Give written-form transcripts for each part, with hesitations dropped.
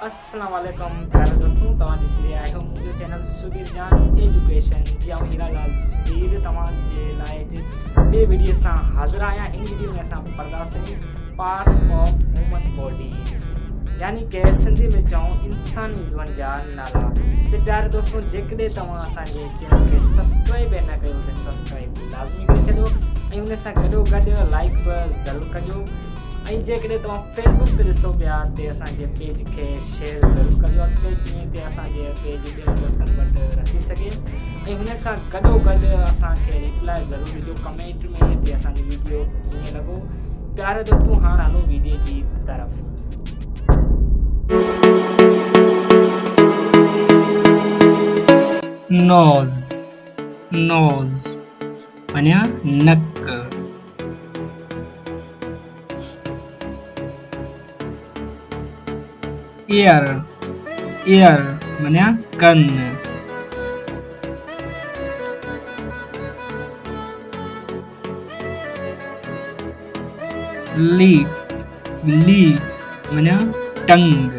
अस्सलाम वालेकुम प्यारे दोस्तों, तव्हां ॾिसी रहिया आहियो मुंहिंजो चैनल सुधीर जान एजुकेशन जी। ऐं हीरा लाल सुधीर तव्हां जे लाइ ॿिए वीडियो सां हाज़िर आहियां। इन वीडियो में असां पढ़ंदासीं पार्ट्स ऑफ ह्यूमन बॉडी, यानी कि सिंधी में चऊं इंसानी ज़ुबान जा नाला। त प्यारे दोस्तों, जेकॾहिं तव्हां असांजे चैनल खे सब्सक्राइब न कयो त सब्सक्राइब लाज़मी करे छॾियो ऐं उन सां गॾोगॾु लाइक बि ज़रूरु कजो। ऐं जेकॾहिं तव्हां फेसबुक ते ॾिसो पिया त असांजे पेज खे शेयर ज़रूरु कजो अॻिते, जीअं त असांजे पेज ॿियनि दोस्तनि वटि रसी सघे। ऐं हुन सां गॾोगॾु असांखे रिप्लाई ज़रूरु ॾिजो कमेंट में त असांजी वीडियो कीअं लॻो। प्यारे दोस्तों, हाणे हलो वीडियो जी तरफ़। नोज़ माना नक। ईयर माना कन। लीक माना टंग।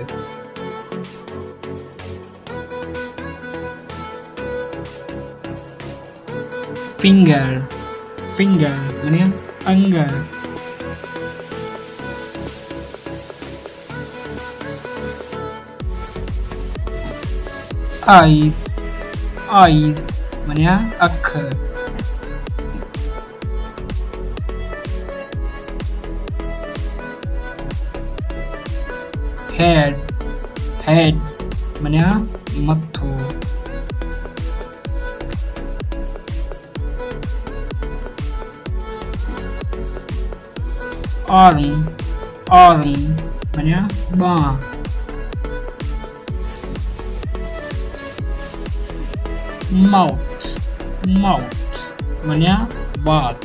फिंगर माना अंगल। आइज माना अख। हेड माना मथो। आर्म माना बाँह। माउथ माना बात।